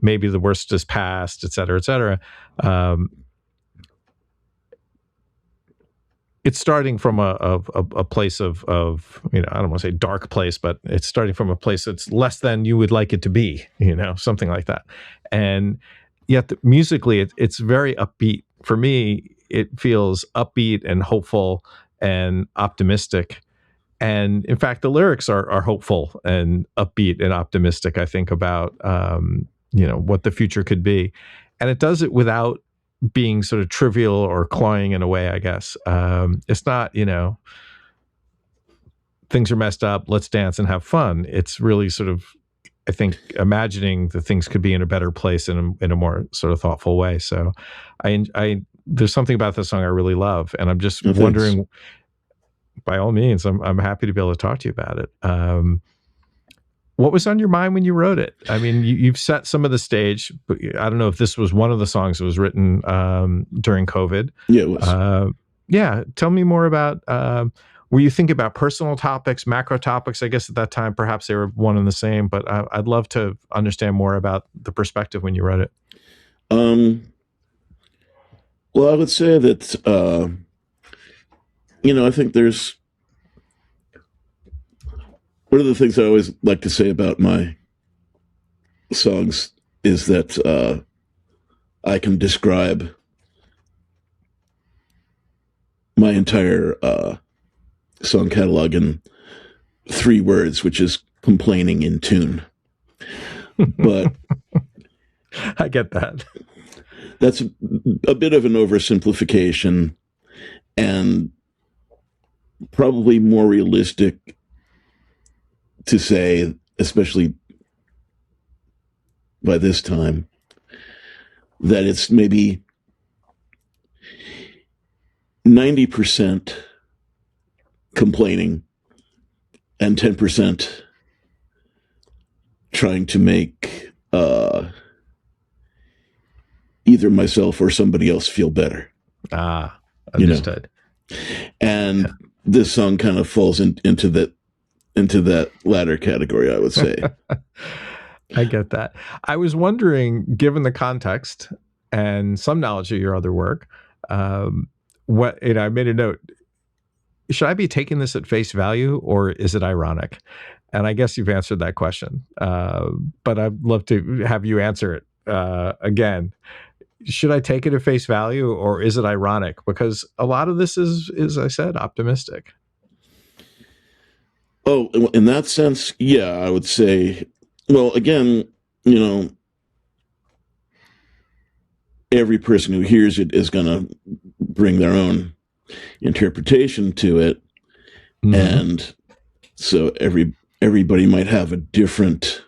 maybe the worst is past, et cetera, et cetera. It's starting from a place of, I don't want to say dark place, but it's starting from a place that's less than you would like it to be, something like that. And yet musically, it's very upbeat. For me, it feels upbeat and hopeful and optimistic. And in fact, the lyrics are hopeful and upbeat and optimistic, I think, about, what the future could be. And it does it without being sort of trivial or cloying in a way, I guess. It's not, things are messed up, let's dance and have fun. It's really sort of, I think, imagining that things could be in a better place in a more sort of thoughtful way. So there's something about this song I really love. And I'm just wondering, by all means, I'm happy to be able to talk to you about it. What was on your mind when you wrote it? I mean, you've set some of the stage, but I don't know if this was one of the songs that was written during COVID. Yeah, it was. Yeah. Tell me more about, were you thinking about personal topics, macro topics? I guess at that time, perhaps they were one and the same, but I'd love to understand more about the perspective when you wrote it. Well, I would say that, I think there's, one of the things I always like to say about my songs is that I can describe my entire song catalog in 3 words, which is complaining in tune. But I get that. That's a bit of an oversimplification and probably more realistic to say, especially by this time, that it's maybe 90% complaining and 10% trying to make either myself or somebody else feel better. Understood. And this song kind of falls into that latter category, I would say. I get that. I was wondering, given the context and some knowledge of your other work, I made a note. Should I be taking this at face value, or is it ironic? And I guess you've answered that question. But I'd love to have you answer it again. Should I take it at face value, or is it ironic? Because a lot of this is, as I said, optimistic. Oh, in that sense, yeah, I would say, well, again, every person who hears it is going to bring their own interpretation to it. Mm-hmm. And so everybody might have a different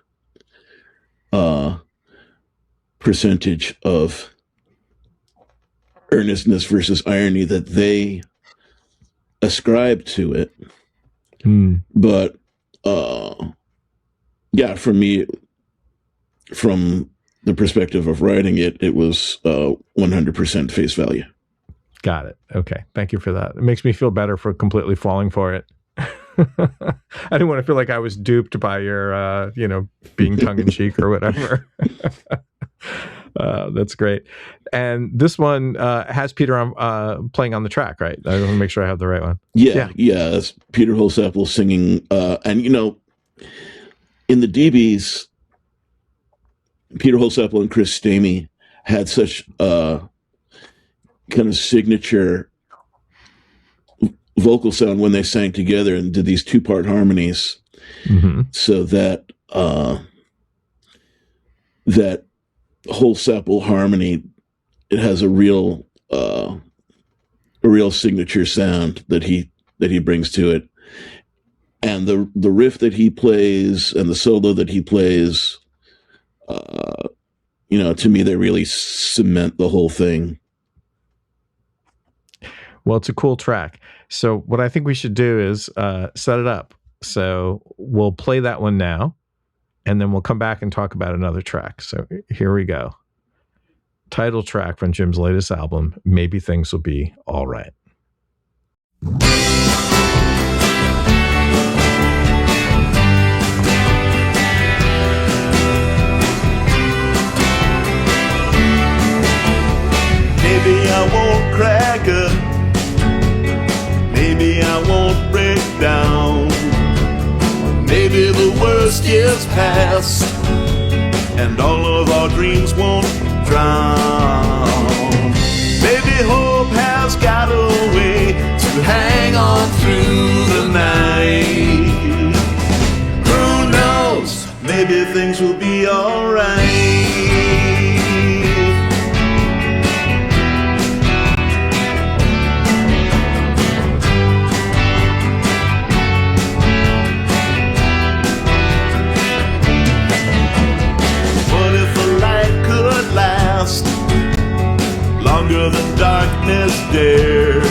percentage of earnestness versus irony that they ascribe to it. But yeah, for me, from the perspective of writing it, it was 100% face value. Got it. Okay. Thank you for that. It makes me feel better for completely falling for it. I didn't want to feel like I was duped by your, being tongue in cheek or whatever. That's great. And this one has Peter playing on the track, right? I want to make sure I have the right one. Yeah. It's Peter Holsapple singing. And, in the DBs, Peter Holsapple and Chris Stamey had such kind of signature vocal sound when they sang together and did these 2-part harmonies, so that that Holsapple harmony, it has a real signature sound that he brings to it, and the riff that he plays and the solo that he plays, to me, they really cement the whole thing. Well, it's a cool track. So what I think we should do is set it up. So we'll play that one now, and then we'll come back and talk about another track. So here we go. Title track from Jim's latest album, Maybe Things Will Be All Right. Maybe I won't crack up. Maybe I won't break down. Maybe the worst is past, and all of our dreams won't drown. Maybe hope has got a way to hang on through the night. Who knows? Maybe things will be alright. Longer than darkness dared.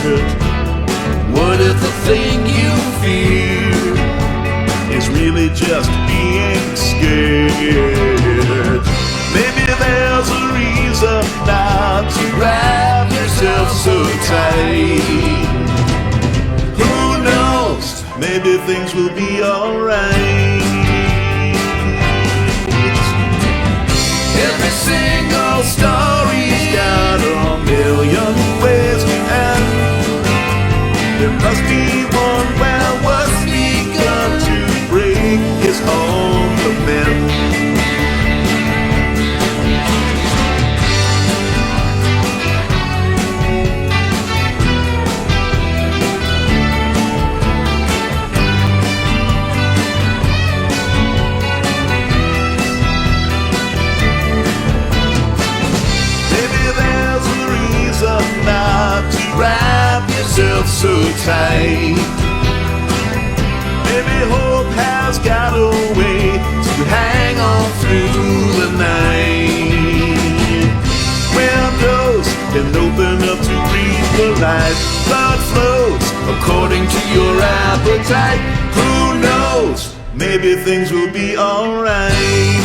What if the thing you fear is really just being scared? Maybe there's a reason not to wrap yourself so tight. Who knows? Maybe things will be alright. Every single story's got a million ways to end. There must be one where what's begun to break is home to mend. Not to wrap yourself so tight. Maybe hope has got a way to hang on through the night. Windows can open up to breathe the light. Blood flows according to your appetite. Who knows? Maybe things will be alright.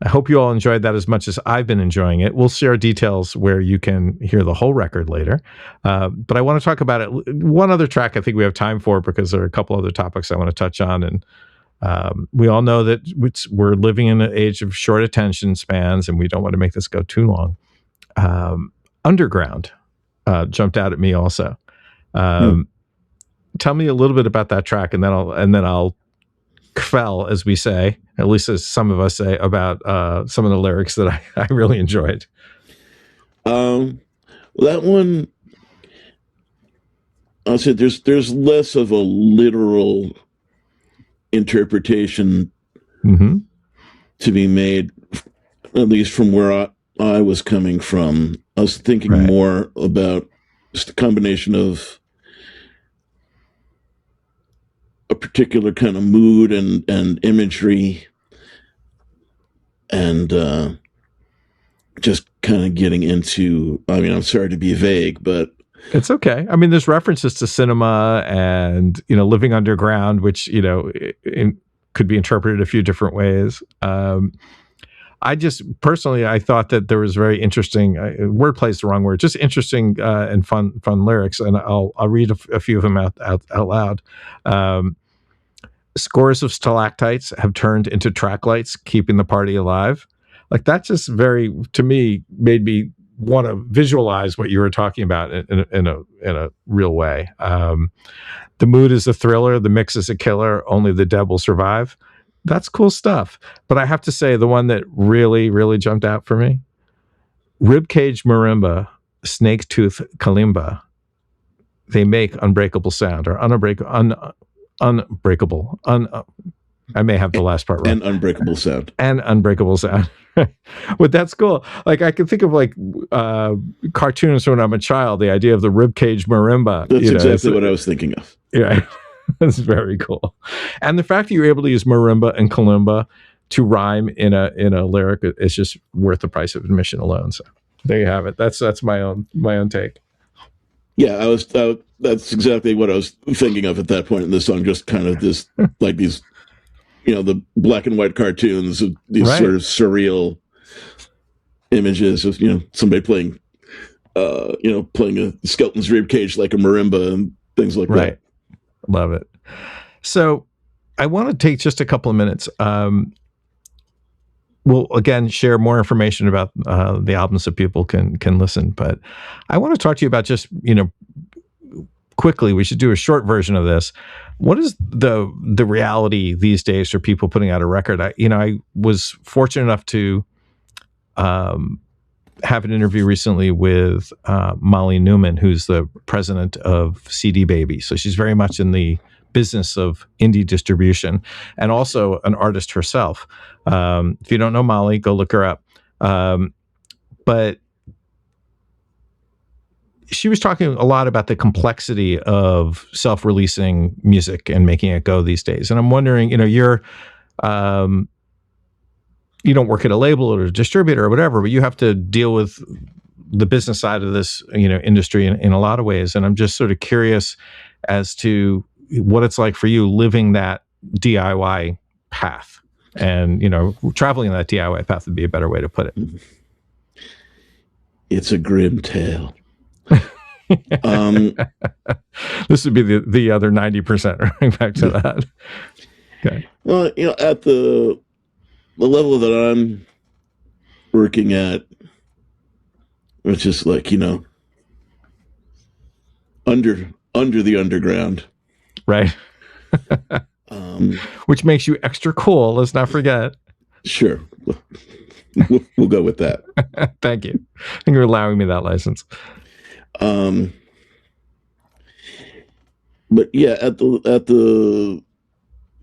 I hope you all enjoyed that as much as I've been enjoying it. We'll share details where you can hear the whole record later. But I want to talk about it. One other track I think we have time for, because there are a couple other topics I want to touch on. And we all know that we're living in an age of short attention spans, and we don't want to make this go too long. Underground jumped out at me also. Tell me a little bit about that track, and then I'll kvel, as we say, at least as some of us say, about some of the lyrics that I really enjoyed. Well, that one, I'll say there's less of a literal interpretation to be made, at least from where I was coming from. I was thinking more about just a combination of a particular kind of mood and imagery, and just kind of getting into, I mean, I'm sorry to be vague, but it's okay. I mean, there's references to cinema and, living underground, which, could be interpreted a few different ways. I just personally, I thought that there was very interesting, wordplay is the wrong word, just interesting and fun lyrics. And I'll read a few of them out loud. Scores of stalactites have turned into track lights, keeping the party alive. Like, that just to me, made me want to visualize what you were talking about in a real way. The mood is a thriller. The mix is a killer. Only the dead will survive. That's cool stuff. But I have to say, the one that really, really jumped out for me, ribcage marimba, snake tooth kalimba, they make unbreakable sound, or unbreakable. I may have the last part wrong. And unbreakable sound. And unbreakable sound. But that's cool. Like, I can think of cartoons when I'm a child, the idea of the ribcage marimba. That's exactly what I was thinking of. Yeah. That's very cool. And the fact that you're able to use marimba and kalimba to rhyme in a lyric is just worth the price of admission alone. So there you have it. That's my own take. Yeah, that's exactly what I was thinking of at that point in the song. Just kind of this, like these, the black and white cartoons of these sort of surreal images of, somebody playing a skeleton's rib cage like a marimba and things like that. Love it. So I want to take just a couple of minutes. We'll again share more information about the album so people can listen. But I want to talk to you about just, quickly, we should do a short version of this. What is the reality these days for people putting out a record? I was fortunate enough to have an interview recently with Molly Newman, who's the president of CD Baby. So she's very much in the business of indie distribution, and also an artist herself. If you don't know Molly, go look her up. But she was talking a lot about the complexity of self-releasing music and making it go these days. And I'm wondering, you're you don't work at a label or a distributor or whatever, but you have to deal with the business side of this, industry in a lot of ways. And I'm just sort of curious as to what it's like for you living that DIY path, and, traveling that DIY path would be a better way to put it. It's a grim tale. This would be the other 90%, right? Back to that. Okay. Well, at the level that I'm working at, which is like, under the underground. Right. Which makes you extra cool. Let's not forget. Sure. We'll go with that. Thank you. I think you're allowing me that license. But yeah, at the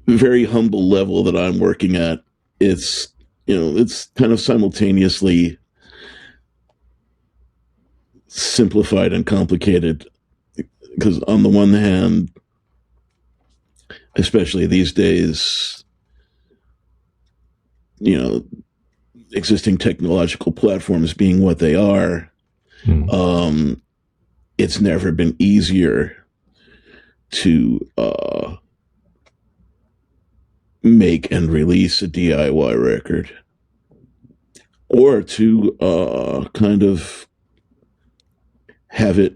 very humble level that I'm working at, it's kind of simultaneously simplified and complicated, because on the one hand, especially these days, existing technological platforms being what they are, it's never been easier to make and release a DIY record, or to kind of have it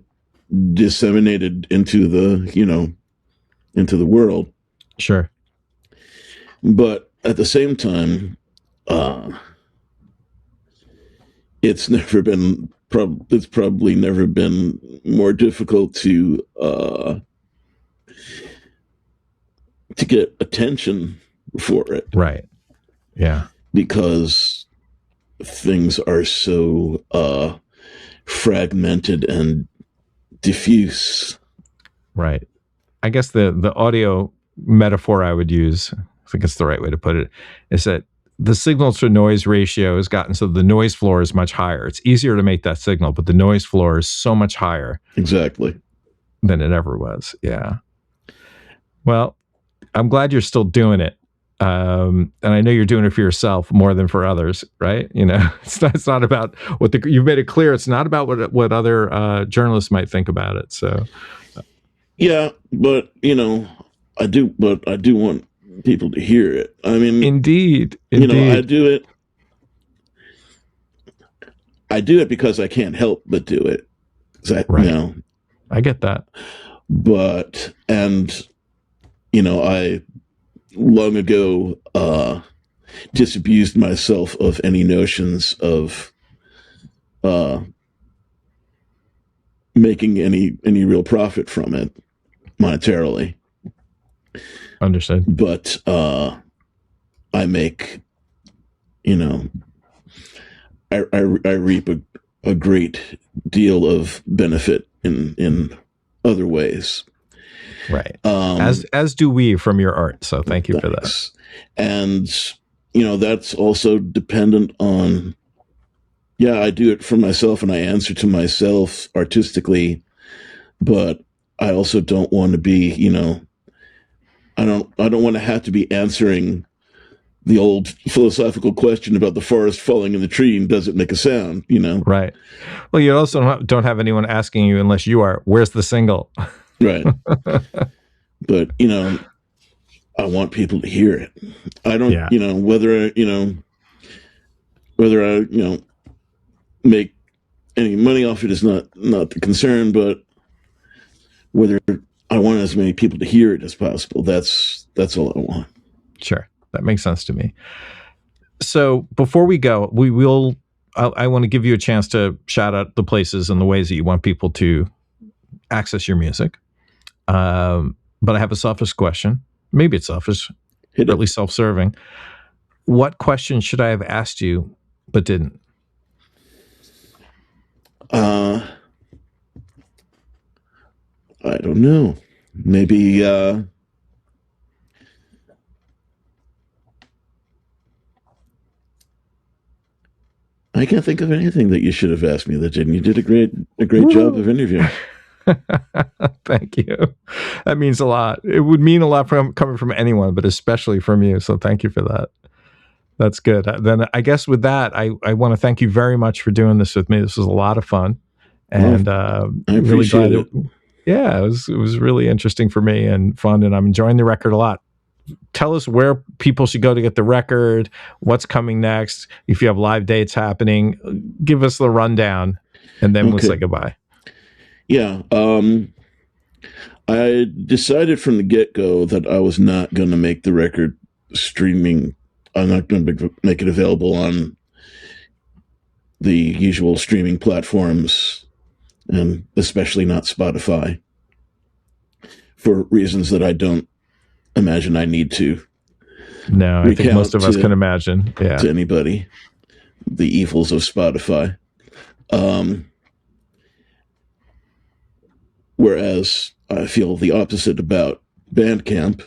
disseminated into the world. Sure. But at the same time, it's probably never been more difficult to get attention for it. Right. Yeah. Because things are so fragmented and diffuse. Right. I guess the audio metaphor I would use, I think it's the right way to put it, is that the signal to noise ratio has gotten so the noise floor is much higher. It's easier to make that signal, but the noise floor is so much higher. Exactly. Than it ever was. Yeah. Well, I'm glad you're still doing it. And I know you're doing it for yourself more than for others, right? You know, it's not about what you've made it clear. It's not about what other journalists might think about it. So, yeah, but you know, I do want people to hear it. I mean, indeed. You know, I do it because I can't help but do it. Right. You know, I get that. But, and, you know, I long ago disabused myself of any notions of making any real profit from it monetarily. Understood. But I make, you know, I reap a great deal of benefit in other ways. Right. As do we from your art. So thank you for that. And, you know, that's also dependent on, yeah, I do it for myself and I answer to myself artistically, but I also don't want to be, you know, I don't want to have to be answering the old philosophical question about the forest falling in the tree and does it make a sound, you know? Right. Well, you also don't have anyone asking you unless you are, where's the single? Right. But, you know, I want people to hear it. I don't, you know, whether I, you know, make any money off it is not the concern, but whether I want as many people to hear it as possible, that's all I want. Sure. That makes sense to me. So before we go, I want to give you a chance to shout out the places and the ways that you want people to access your music. But I have a selfish question. Maybe it's selfish, or at least self-serving. What question should I have asked you but didn't? I don't know. Maybe I can't think of anything that you should have asked me that didn't. You did a great job of interviewing. Thank you. That means a lot. It would mean a lot coming from anyone, but especially from you. So thank you for that. That's good. Then I guess with that, I want to thank you very much for doing this with me. This was a lot of fun. And I'm really glad it was really interesting for me and fun, and I'm enjoying the record a lot. Tell us where people should go to get the record, what's coming next, if you have live dates happening. Give us the rundown, and then we'll say goodbye. Yeah. I decided from the get-go that I was not going to make the record streaming. I'm not going to make it available on the usual streaming platforms, and especially not Spotify, for reasons that I don't imagine I need to. No, I think most of us can imagine. Yeah. To anybody, the evils of Spotify. Whereas I feel the opposite about Bandcamp,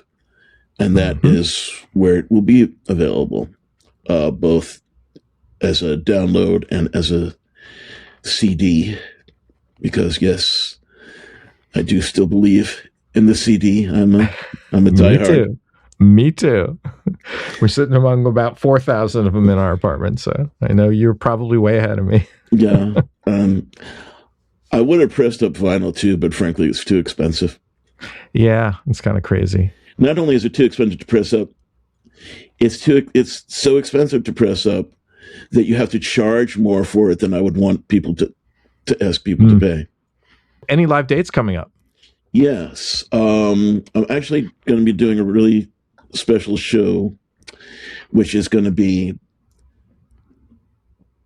and that is where it will be available, both as a download and as a CD, because yes, I do still believe in the CD. I'm a diehard. Me too. We're sitting among about 4,000 of them in our apartment, so I know you're probably way ahead of me. Yeah. I would have pressed up vinyl too, but frankly, it's too expensive. Yeah, it's kind of crazy. Not only is it too expensive to press up, it's so expensive to press up that you have to charge more for it than I would want people to ask people to pay. Any live dates coming up? Yes. I'm actually going to be doing a really special show, which is going to be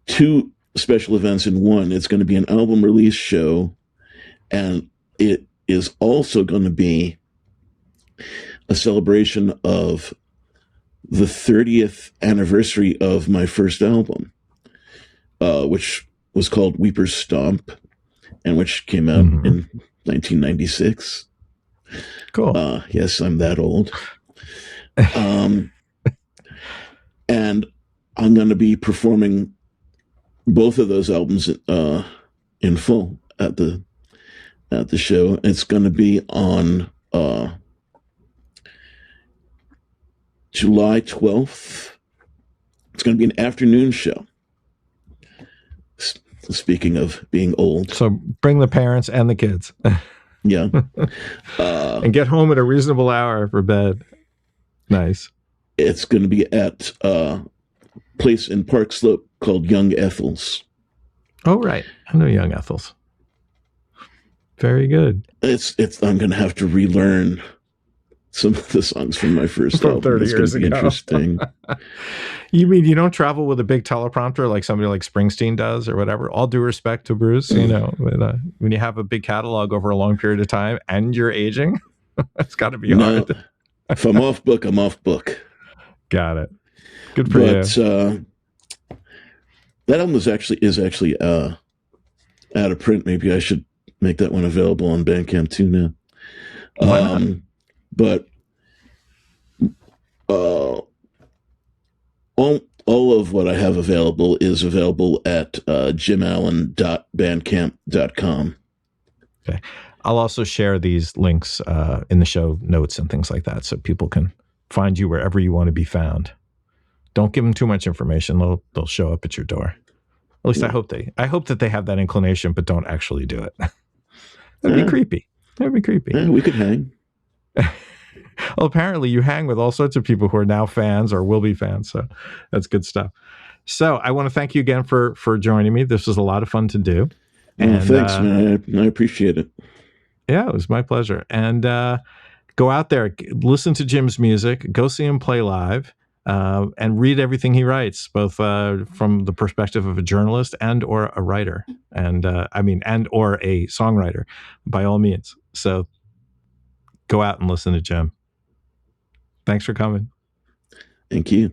two special events in one. It's going to be an album release show, and it is also going to be a celebration of the 30th anniversary of my first album, which was called Weeper's Stomp, and which came out in 1996. Cool. Yes, I'm that old. And I'm going to be performing both of those albums in full at the show. It's going to be on July 12th. It's going to be an afternoon show. Speaking of being old. So bring the parents and the kids. Yeah. And get home at a reasonable hour for bed. Nice. It's going to be at a place in Park Slope called Young Ethel's. Oh, right. I know Young Ethel's. Very good. I'm going to have to relearn some of the songs from my first From album. 30 It's years going to be ago. interesting. You mean you don't travel with a big teleprompter like somebody like Springsteen does or whatever? All due respect to Bruce, when you have a big catalog over a long period of time and you're aging, it's got to be hard. If I'm off book, I'm off book. Got it. Good for you. That album is actually out of print. Maybe I should make that one available on Bandcamp too now. Why not? But all of what I have available is available at jimallen.bandcamp.com. Okay. I'll also share these links in the show notes and things like that so people can find you wherever you want to be found. Don't give them too much information. They'll show up at your door. At least I hope that they have that inclination, but don't actually do it. That'd be creepy. That'd be creepy. Yeah, we could hang. Well, apparently you hang with all sorts of people who are now fans or will be fans. So that's good stuff. So I want to thank you again for joining me. This was a lot of fun to do. And thanks, man. I appreciate it. Yeah, it was my pleasure. And go out there, listen to Jim's music, go see him play live, and read everything he writes, both from the perspective of a journalist and or a writer, and or a songwriter, by all means. So go out and listen to Jim. Thanks for coming. Thank you.